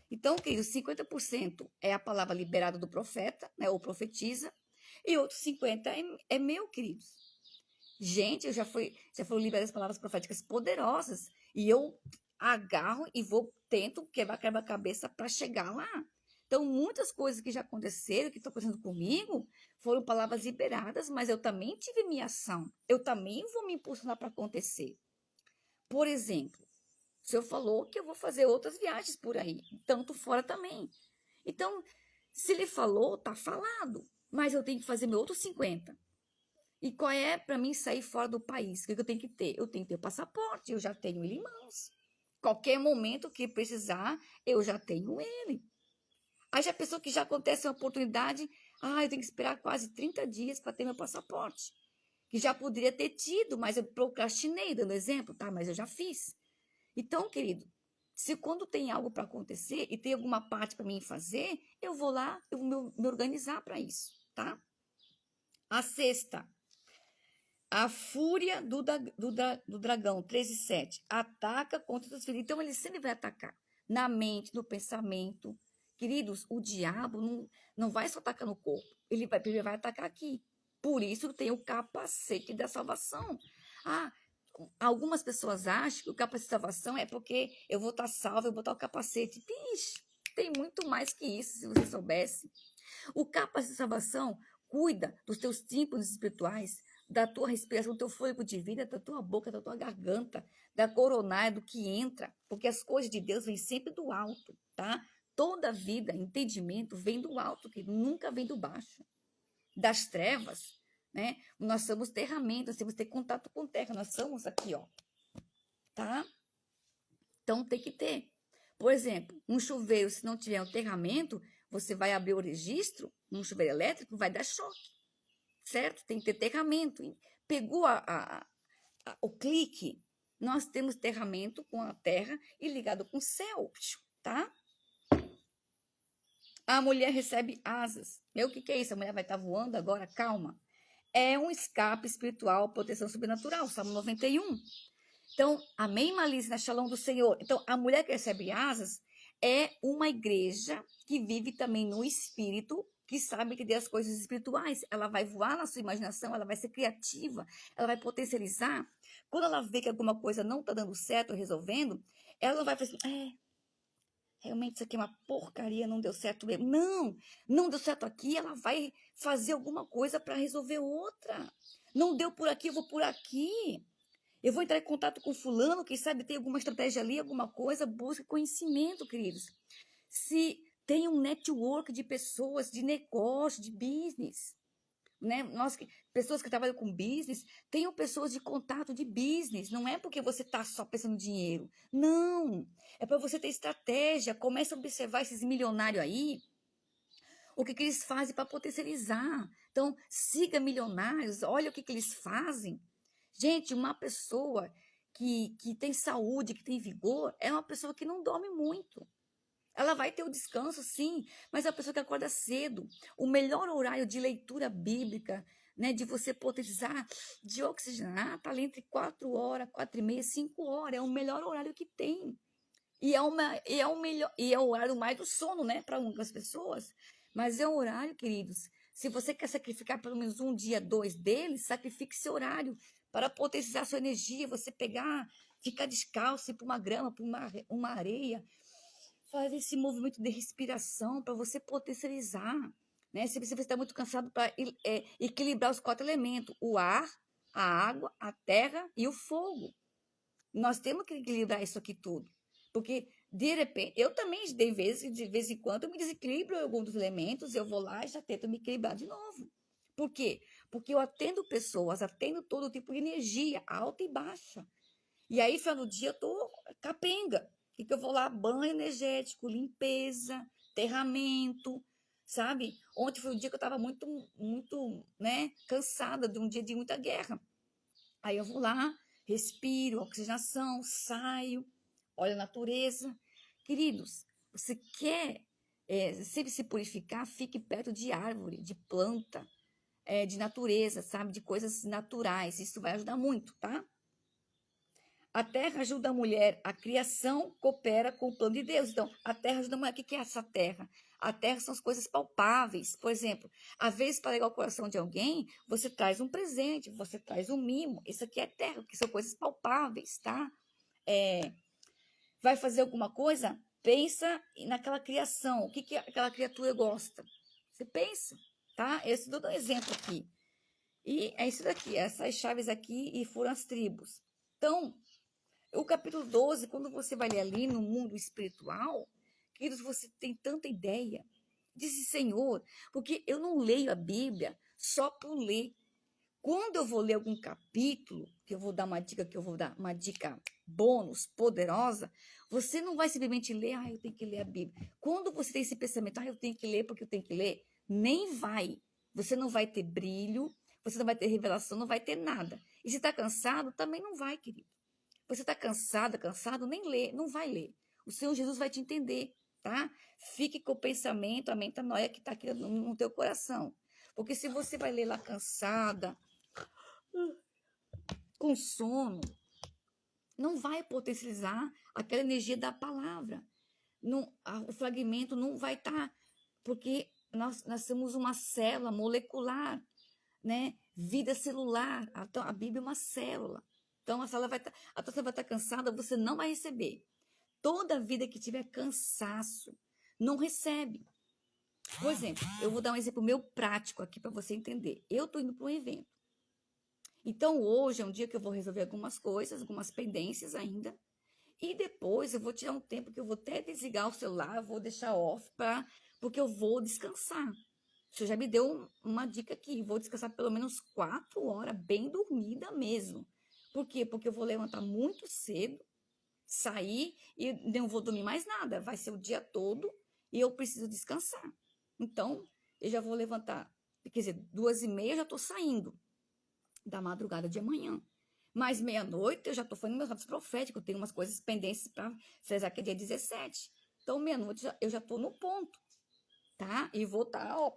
Então, queridos, 50% é a palavra liberada do profeta, né? Ou profetiza. E outros 50% é meu, queridos. Gente, eu já fui liberada as palavras proféticas poderosas. E eu agarro e tento quebrar a cabeça para chegar lá. Então, muitas coisas que já aconteceram, que estão acontecendo comigo, foram palavras liberadas, mas eu também tive minha ação. Eu também vou me impulsionar para acontecer. Por exemplo, o senhor falou que eu vou fazer outras viagens por aí, tanto fora também. Então, se ele falou, tá falado. Mas eu tenho que fazer meu outro 50%. E qual é para mim sair fora do país? O que eu tenho que ter? Eu tenho que ter o passaporte, eu já tenho ele em mãos. Qualquer momento que precisar, eu já tenho ele. Aí já pensou que já acontece uma oportunidade, eu tenho que esperar quase 30 dias para ter meu passaporte. Que já poderia ter tido, mas eu procrastinei, dando exemplo, tá? Mas eu já fiz. Então, querido, se quando tem algo para acontecer e tem alguma parte para mim fazer, eu vou lá, eu vou me organizar para isso, tá? A sexta A fúria do dragão, 13:7, ataca contra os seus filhos. Então, ele sempre vai atacar na mente, no pensamento. Queridos, o diabo não vai só atacar no corpo, ele vai atacar aqui. Por isso tem o capacete da salvação. Algumas pessoas acham que o capacete da salvação é porque eu vou estar salvo, eu vou botar o capacete. Bicho, tem muito mais que isso, se você soubesse. O capacete da salvação cuida dos teus tímpanos espirituais, da tua respiração, do teu fôlego de vida, da tua boca, da tua garganta, da coronária, do que entra, porque as coisas de Deus vêm sempre do alto, tá? Toda vida, entendimento, vem do alto, que nunca vem do baixo. Das trevas, né? Nós somos terramento, nós temos que ter contato com terra, nós somos aqui, ó, tá? Então tem que ter. Por exemplo, um chuveiro, se não tiver um terramento, você vai abrir o registro, um chuveiro elétrico, vai dar choque, certo? Tem que ter terramento. Pegou o clique, nós temos terramento com a terra e ligado com o céu, tá? A mulher recebe asas. O que é isso? A mulher vai estar voando agora? Calma. É um escape espiritual, proteção sobrenatural, Salmo 91. Então, amém, malícia na shalom do Senhor. Então, a mulher que recebe asas é uma igreja que vive também no espírito, que sabe que tem as coisas espirituais. Ela vai voar na sua imaginação, ela vai ser criativa, ela vai potencializar. Quando ela vê que alguma coisa não está dando certo, resolvendo, ela não vai fazer assim, realmente isso aqui é uma porcaria, não deu certo mesmo. Não deu certo aqui, ela vai fazer alguma coisa para resolver outra. Não deu por aqui, eu vou por aqui. Eu vou entrar em contato com fulano, quem sabe tem alguma estratégia ali, alguma coisa, busca conhecimento, queridos. Se tem um network de pessoas, de negócio, de business, né? Pessoas que trabalham com business, tenham pessoas de contato de business. Não é porque você está só pensando em dinheiro. Não. É para você ter estratégia. Comece a observar esses milionários aí, o que eles fazem para potencializar. Então, siga milionários, olha o que eles fazem. Gente, uma pessoa que tem saúde, que tem vigor, é uma pessoa que não dorme muito. Ela vai ter o descanso, sim, mas é a pessoa que acorda cedo. O melhor horário de leitura bíblica, né, de você potencializar, de oxigenar, está ali entre 4 horas, 4:30, 5 horas. É o melhor horário que tem. E é o horário mais do sono, né, para algumas pessoas. Mas é um horário, queridos. Se você quer sacrificar pelo menos um dia, 2 deles, sacrifique seu horário para potencializar sua energia. Você ficar descalço, ir para uma grama, para uma areia, fazer esse movimento de respiração para você potencializar, né? Se você está muito cansado, para equilibrar os 4 elementos: o ar, a água, a terra e o fogo. Nós temos que equilibrar isso aqui tudo. Porque, de repente, eu também, de vez em quando, eu me desequilibro em alguns dos elementos, eu vou lá e já tento me equilibrar de novo. Por quê? Porque eu atendo pessoas, atendo todo tipo de energia, alta e baixa. E aí, final do dia, eu tô capenga. E que eu vou lá, banho energético, limpeza, aterramento, sabe? Ontem foi um dia que eu estava muito, muito, né, cansada de um dia de muita guerra. Aí eu vou lá, respiro, oxigenação, saio, olho a natureza. Queridos, você quer sempre se purificar, fique perto de árvore, de planta, de natureza, sabe? De coisas naturais. Isso vai ajudar muito, tá? A terra ajuda a mulher, a criação coopera com o plano de Deus. Então, a terra ajuda a mulher. O que é essa terra? A terra são as coisas palpáveis. Por exemplo, às vezes, para ligar o coração de alguém, você traz um presente, você traz um mimo. Isso aqui é terra, que são coisas palpáveis, tá? Vai fazer alguma coisa? Pensa naquela criação. O que aquela criatura gosta? Você pensa, tá? Eu estou dando um exemplo aqui. E é isso daqui, essas chaves aqui, e foram as tribos. Então, o capítulo 12, quando você vai ler ali no mundo espiritual, queridos, você tem tanta ideia. Disse, Senhor, porque eu não leio a Bíblia só por ler. Quando eu vou ler algum capítulo, que eu vou dar uma dica bônus, poderosa, você não vai simplesmente ler, eu tenho que ler a Bíblia. Quando você tem esse pensamento, eu tenho que ler porque eu tenho que ler, nem vai. Você não vai ter brilho, você não vai ter revelação, não vai ter nada. E se está cansado, também não vai, querido. Você está cansado, nem lê, não vai ler. O Senhor Jesus vai te entender, tá? Fique com o pensamento, a metanoia que está aqui no teu coração. Porque se você vai ler lá cansada, com sono, não vai potencializar aquela energia da palavra. O fragmento não vai estar, porque nós somos uma célula molecular, né? Vida celular. Então, a Bíblia é uma célula. Então, a célula vai estar cansada, você não vai receber. Toda vida que tiver cansaço, não recebe. Por exemplo, eu vou dar um exemplo meu prático aqui para você entender. Eu estou indo para um evento. Então, hoje é um dia que eu vou resolver algumas coisas, algumas pendências ainda. E depois eu vou tirar um tempo que eu vou até desligar o celular, vou deixar off, porque eu vou descansar. Você já me deu uma dica aqui. Vou descansar pelo menos 4 horas, bem dormida mesmo. Por quê? Porque eu vou levantar muito cedo, sair e não vou dormir mais nada. Vai ser o dia todo e eu preciso descansar. Então, eu já vou levantar, quer dizer, 2h30 eu já estou saindo da madrugada de amanhã. Mas meia-noite eu já estou fazendo meus atos proféticos, eu tenho umas coisas pendentes para fazer aqui dia 17. Então, meia-noite eu já estou no ponto, tá? E vou estar, ó,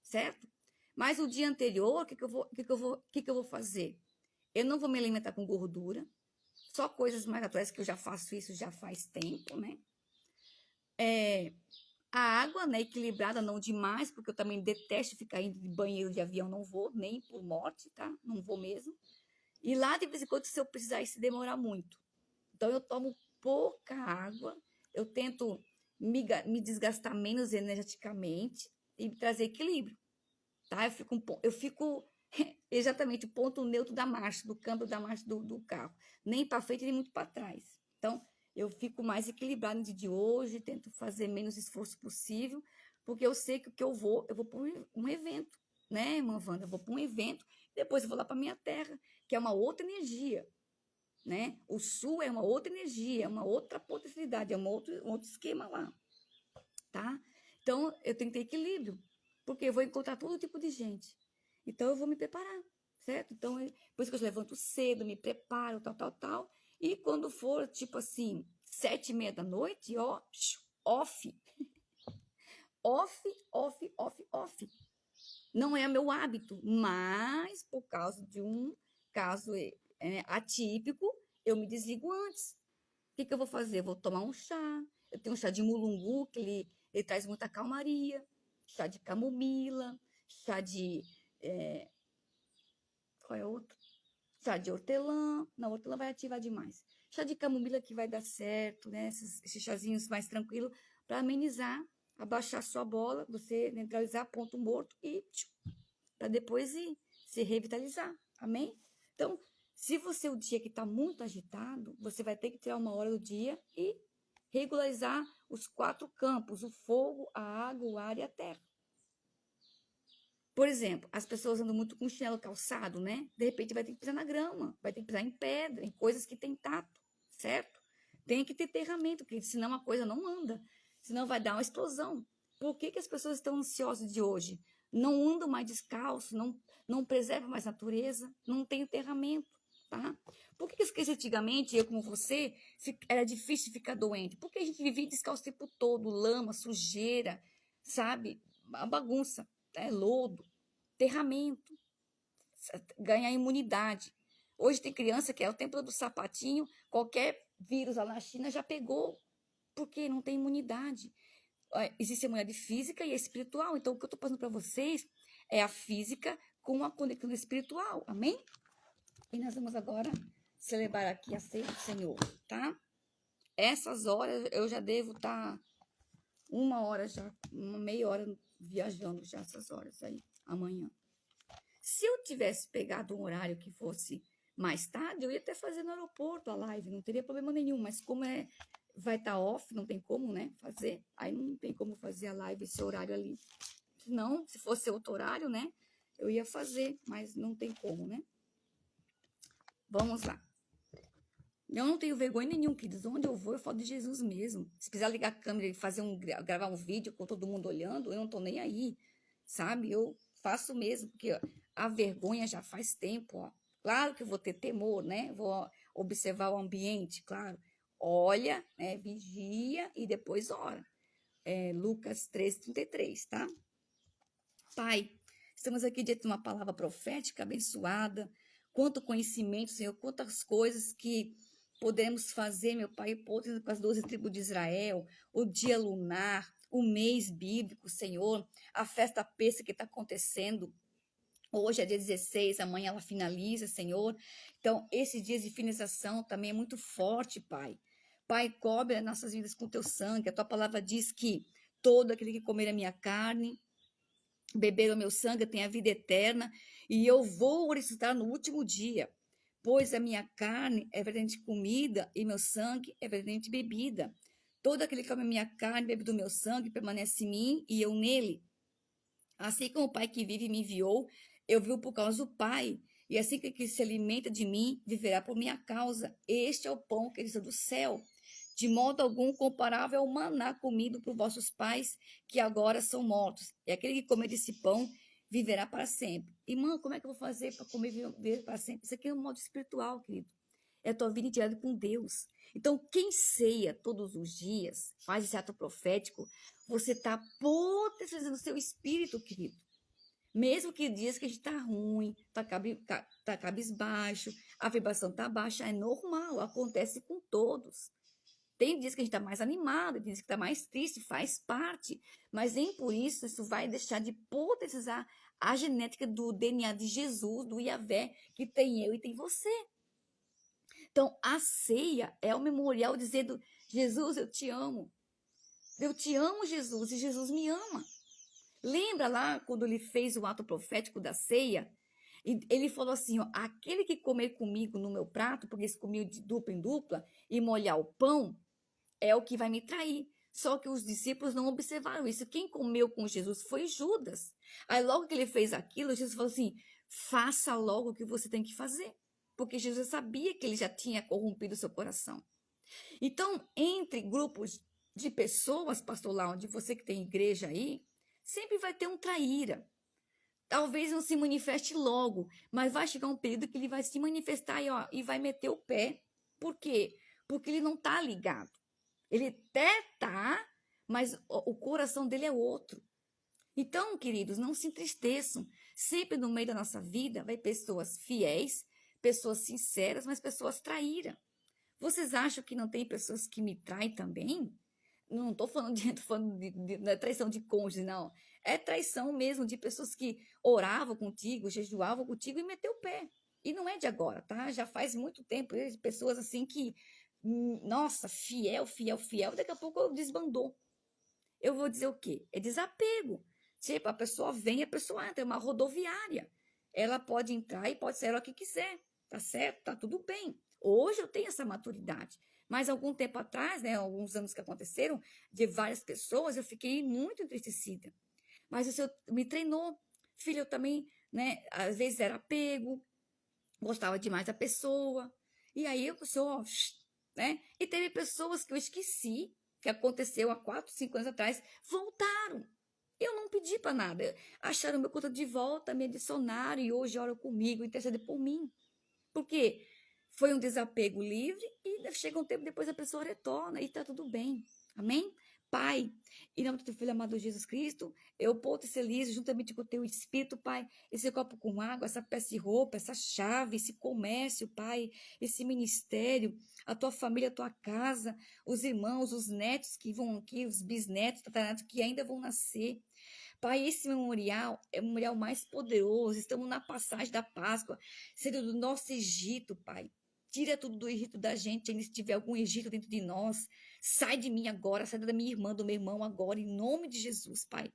certo? Mas o dia anterior, o que eu vou fazer? Eu não vou me alimentar com gordura, só coisas mais naturais, que eu já faço isso já faz tempo, né? A água, né, equilibrada, não demais, porque eu também detesto ficar indo de banheiro de avião, não vou, nem por morte, tá? Não vou mesmo. E lá, de vez em quando, se eu precisar, isso demora muito. Então, eu tomo pouca água, eu tento me desgastar menos energeticamente e trazer equilíbrio, tá? Eu fico exatamente o ponto neutro da marcha, do câmbio da marcha do carro. Nem para frente, nem muito para trás. Então, eu fico mais equilibrada no dia de hoje, tento fazer menos esforço possível, porque eu sei que o que eu vou para um evento, né, irmã Wanda? Eu vou para um evento, depois eu vou lá para minha terra, que é uma outra energia, né? O sul é uma outra energia, é uma outra potencialidade, é um outro esquema lá, tá? Então, eu tenho que ter equilíbrio, porque eu vou encontrar todo tipo de gente. Então, eu vou me preparar, certo? Então, por isso que eu levanto cedo, me preparo, tal. E quando for, tipo assim, 7h30 da noite, ó, off. Off. Não é meu hábito, mas por causa de um caso atípico, eu me desligo antes. O que eu vou fazer? Eu vou tomar um chá. Eu tenho um chá de mulungu, que ele traz muita calmaria. Chá de camomila, chá de... qual é outro? Chá de hortelã. Não, hortelã vai ativar demais. Chá de camomila que vai dar certo, né? Esses chazinhos mais tranquilos, para amenizar, abaixar sua bola, você neutralizar ponto morto e para depois se revitalizar. Amém? Então, se você o dia que está muito agitado, você vai ter que tirar uma hora do dia e regularizar os 4 campos: o fogo, a água, o ar e a terra. Por exemplo, as pessoas andam muito com chinelo calçado, né? De repente vai ter que pisar na grama, vai ter que pisar em pedra, em coisas que tem tato, certo? Tem que ter aterramento, porque senão a coisa não anda, senão vai dar uma explosão. Por que as pessoas estão ansiosas de hoje? Não andam mais descalço, não preservam mais a natureza, não tem aterramento, tá? Por que antigamente, eu como você, era difícil ficar doente? Porque a gente vivia descalço o tempo todo, lama, sujeira, sabe? Uma bagunça. Lodo, aterramento, ganhar imunidade. Hoje tem criança que é o tempo do sapatinho, qualquer vírus lá na China já pegou, porque não tem imunidade. Existe a imunidade física e a espiritual. Então, o que eu estou passando para vocês é a física com a conexão espiritual. Amém? E nós vamos agora celebrar aqui a ceia do Senhor, tá? Essas horas eu já devo estar 1 hora já, meia hora viajando já essas horas aí, amanhã. Se eu tivesse pegado um horário que fosse mais tarde, eu ia até fazer no aeroporto a live, não teria problema nenhum, mas como vai estar off, não tem como, né, fazer, aí não tem como fazer a live esse horário ali. Não, se fosse outro horário, né, eu ia fazer, mas não tem como, né. Vamos lá. Eu não tenho vergonha nenhuma, queridos. Onde eu vou, eu falo de Jesus mesmo. Se precisar ligar a câmera e gravar um vídeo com todo mundo olhando, eu não tô nem aí, sabe? Eu faço mesmo, porque a vergonha já faz tempo, ó. Claro que eu vou ter temor, né? Vou observar o ambiente, claro. Olha, né? Vigia e depois ora. Lucas 13:33, tá? Pai, estamos aqui diante de uma palavra profética abençoada, quanto conhecimento, Senhor, quantas coisas que podemos fazer, meu Pai, com as 12 tribos de Israel, o dia lunar, o mês bíblico, Senhor, a festa Pêssega que está acontecendo. Hoje é dia 16, amanhã ela finaliza, Senhor. Então, esses dias de finalização também é muito forte, Pai. Pai, cobre as nossas vidas com teu sangue. A tua palavra diz que todo aquele que comer a minha carne, beber o meu sangue, tem a vida eterna, e eu vou ressuscitar no último dia. Pois a minha carne é verdadeiramente comida e meu sangue é verdadeiramente bebida. Todo aquele que come a minha carne, bebe do meu sangue, permanece em mim e eu nele. Assim como o Pai que vive me enviou, eu vivo por causa do Pai. E assim que se alimenta de mim, viverá por minha causa. Este é o pão que desceu do céu. De modo algum comparável ao maná comido por vossos pais, que agora são mortos. E aquele que comer desse pão, viverá para sempre. Irmã, como é que eu vou fazer para comer e viver para sempre? Isso aqui é um modo espiritual, querido. É a tua vida diária com Deus. Então, quem ceia todos os dias, faz esse ato profético, você está potencializando o seu espírito, querido. Mesmo que dias que a gente está ruim, está cabisbaixo, a vibração está baixa, é normal, acontece com todos. Tem dias que a gente está mais animado, tem dias que está mais triste, faz parte. Mas nem por isso vai deixar de potencializar a genética do DNA de Jesus, do Yahvé, que tem eu e tem você. Então, a ceia é o memorial dizendo, Jesus, eu te amo. Eu te amo, Jesus, e Jesus me ama. Lembra lá quando ele fez o ato profético da ceia? E ele falou assim, ó, aquele que comer comigo no meu prato, porque eles comiam de dupla em dupla, e molhar o pão, é o que vai me trair. Só que os discípulos não observaram isso. Quem comeu com Jesus foi Judas. Aí logo que ele fez aquilo, Jesus falou assim, faça logo o que você tem que fazer. Porque Jesus sabia que ele já tinha corrompido o seu coração. Então, entre grupos de pessoas, pastor lá, onde você que tem igreja aí, sempre vai ter um traíra. Talvez não se manifeste logo, mas vai chegar um período que ele vai se manifestar e vai meter o pé. Por quê? Porque ele não está ligado. Ele até está, mas o coração dele é outro. Então, queridos, não se entristeçam. Sempre no meio da nossa vida vai pessoas fiéis, pessoas sinceras, mas pessoas traíras. Vocês acham que não tem pessoas que me traem também? Não estou falando de traição de cônjuge, não. É traição mesmo de pessoas que oravam contigo, jejuavam contigo e meteu o pé. E não é de agora, tá? Já faz muito tempo. Pessoas assim que, nossa, fiel, daqui a pouco desbandou. Eu vou dizer o quê? É desapego. Tipo, a pessoa vem, a pessoa entra, é uma rodoviária. Ela pode entrar e pode sair o que quiser, tá certo? Tá tudo bem. Hoje eu tenho essa maturidade. Mas algum tempo atrás, né, alguns anos que aconteceram, de várias pessoas, eu fiquei muito entristecida. Mas o Senhor me treinou. Filho, eu também, né, às vezes era apego, gostava demais da pessoa. E aí o Senhor, né? E teve pessoas que eu esqueci, que aconteceu há 4, 5 anos atrás, voltaram. Eu não pedi para nada. Acharam meu conta de volta, me adicionaram e hoje oram comigo, intercedem por mim. Por quê? Foi um desapego livre e chega um tempo depois a pessoa retorna e está tudo bem. Amém? Pai, em nome do teu filho amado Jesus Cristo, eu potencializo juntamente com o teu Espírito, Pai, esse copo com água, essa peça de roupa, essa chave, esse comércio, Pai, esse ministério, a tua família, a tua casa, os irmãos, os netos que vão aqui, os bisnetos, tataranetos que ainda vão nascer. Pai, esse memorial é o memorial mais poderoso. Estamos na passagem da Páscoa, sendo do nosso Egito, Pai. Tira tudo do Egito da gente, ainda se tiver algum Egito dentro de nós. Sai de mim agora, sai da minha irmã, do meu irmão agora, em nome de Jesus, Pai.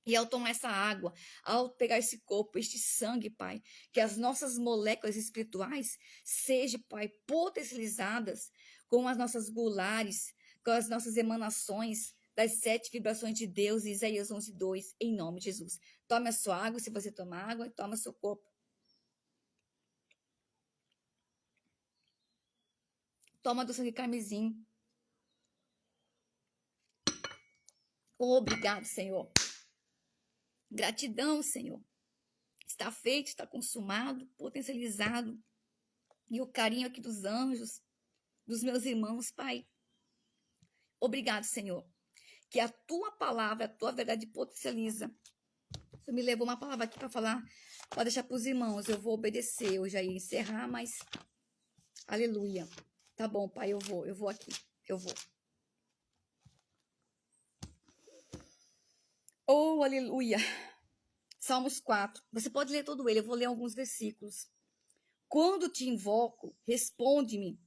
E ao tomar essa água, ao pegar esse corpo, este sangue, Pai, que as nossas moléculas espirituais sejam, Pai, potencializadas com as nossas gulares, com as nossas emanações das 7 vibrações de Deus, Isaías 11:2, em nome de Jesus. Tome a sua água, se você tomar água, toma seu corpo. Toma do sangue carmesim. Obrigado, Senhor. Gratidão, Senhor. Está feito, está consumado, potencializado. E o carinho aqui dos anjos, dos meus irmãos, Pai. Obrigado, Senhor. Que a tua palavra, a tua verdade potencializa Você me levou uma palavra aqui para falar, para deixar para os irmãos. Eu vou obedecer. Eu já ia encerrar, mas aleluia. Tá bom, pai, eu vou aqui. Eu vou. Oh, aleluia. Salmos 4. Você pode ler todo ele, eu vou ler alguns versículos. Quando te invoco, responde-me,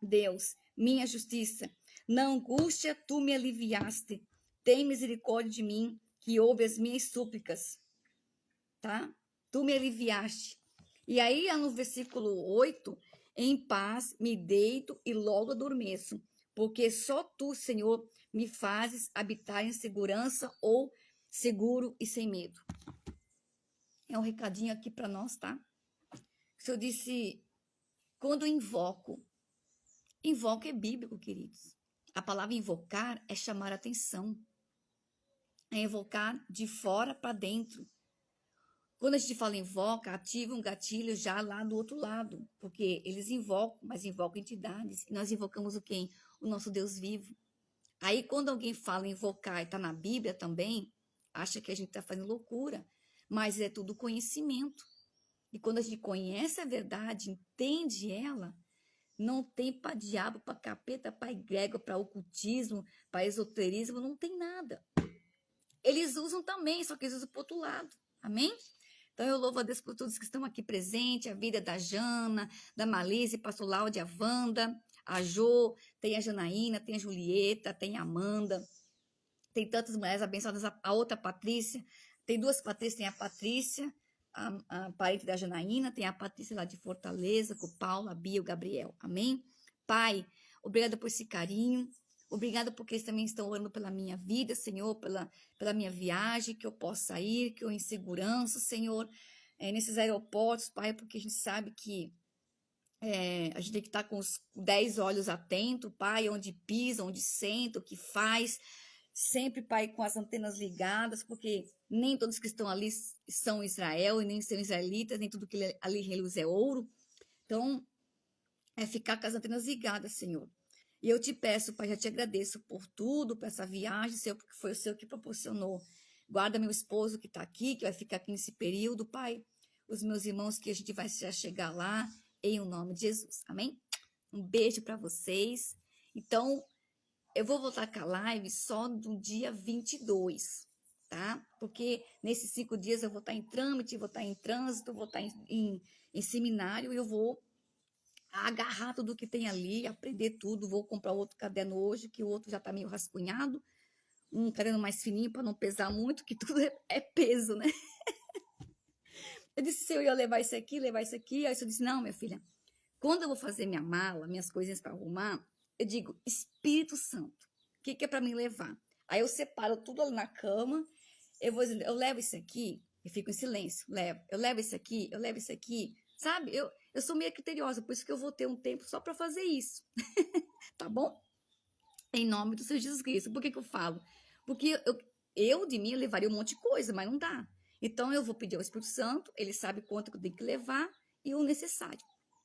Deus, minha justiça. Na angústia tu me aliviaste. Tem misericórdia de mim, que ouve as minhas súplicas. Tá? Tu me aliviaste. E aí, no versículo 8, em paz me deito e logo adormeço, porque só tu, Senhor, me fazes habitar em segurança ou seguro e sem medo. É um recadinho aqui para nós, tá? O Senhor disse, quando invoco é bíblico, queridos. A palavra invocar é chamar atenção. É invocar de fora para dentro. Quando a gente fala invoca, ativa um gatilho já lá do outro lado. Porque eles invocam, mas invocam entidades. E nós invocamos o quem? O nosso Deus vivo. Aí quando alguém fala invocar e está na Bíblia também, acha que a gente está fazendo loucura. Mas é tudo conhecimento. E quando a gente conhece a verdade, entende ela, não tem para diabo, para capeta, para egrégora, para ocultismo, para esoterismo, não tem nada. Eles usam também, só que eles usam para o outro lado. Amém? Então eu louvo a Deus por todos que estão aqui presentes, a vida da Jana, da Malise, pastor Láudia, a Wanda, a Jo, tem a Janaína, tem a Julieta, tem a Amanda, tem tantas mulheres abençoadas, a outra Patrícia, tem duas Patrícias, tem a Patrícia, a parente da Janaína, tem a Patrícia lá de Fortaleza, com o Paulo, a Bia, o Gabriel. Amém? Pai, obrigada por esse carinho. Obrigada porque eles também estão orando pela minha vida, Senhor, pela minha viagem, que eu possa ir, que eu em segurança, Senhor, nesses aeroportos, Pai, porque a gente sabe que a gente tem que estar com os 10 olhos atentos, Pai, onde pisa, onde senta, o que faz, sempre, Pai, com as antenas ligadas, porque nem todos que estão ali são Israel, e nem são israelitas, nem tudo que ali reluz é ouro. Então, é ficar com as antenas ligadas, Senhor. E eu te peço, Pai, já te agradeço por tudo, por essa viagem, Senhor, porque foi o Senhor que proporcionou. Guarda meu esposo que está aqui, que vai ficar aqui nesse período, Pai. Os meus irmãos que a gente vai já chegar lá, em o nome de Jesus. Amém? Um beijo para vocês. Então, eu vou voltar com a live só no dia 22, tá? Porque nesses 5 dias eu vou estar em trâmite, vou estar em trânsito, vou estar em seminário e eu vou agarrar tudo que tem ali, aprender tudo. Vou comprar outro caderno hoje, que o outro já tá meio rascunhado. Um caderno mais fininho para não pesar muito, que tudo é peso, né? Eu disse se eu ia levar isso aqui. Aí eu disse, não, minha filha, quando eu vou fazer minha mala, minhas coisinhas para arrumar, eu digo, Espírito Santo, o que é para mim levar? Aí eu separo tudo ali na cama, eu levo isso aqui, e fico em silêncio, eu levo isso aqui, sabe? Eu sou meio criteriosa, por isso que eu vou ter um tempo só para fazer isso, tá bom? Em nome do Senhor Jesus Cristo. Por que eu falo? Porque eu de mim, levaria um monte de coisa, mas não dá. Então, eu vou pedir ao Espírito Santo, ele sabe quanto que eu tenho que levar e o necessário,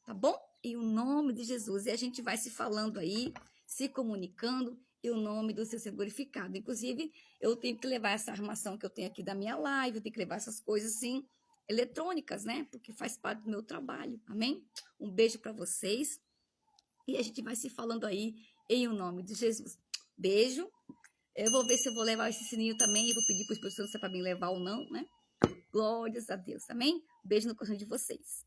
tá bom? Em o nome de Jesus. E a gente vai se falando aí, se comunicando, e o nome do Senhor sendo glorificado. Inclusive, eu tenho que levar essa armação que eu tenho aqui da minha live, eu tenho que levar essas coisas assim, eletrônicas, né? Porque faz parte do meu trabalho, amém? Um beijo para vocês. E a gente vai se falando aí, em o nome de Jesus. Beijo. Eu vou ver se eu vou levar esse sininho também. Eu vou pedir para o Espírito Santo se é para mim levar ou não, né? Glórias a Deus, amém? Beijo no coração de vocês.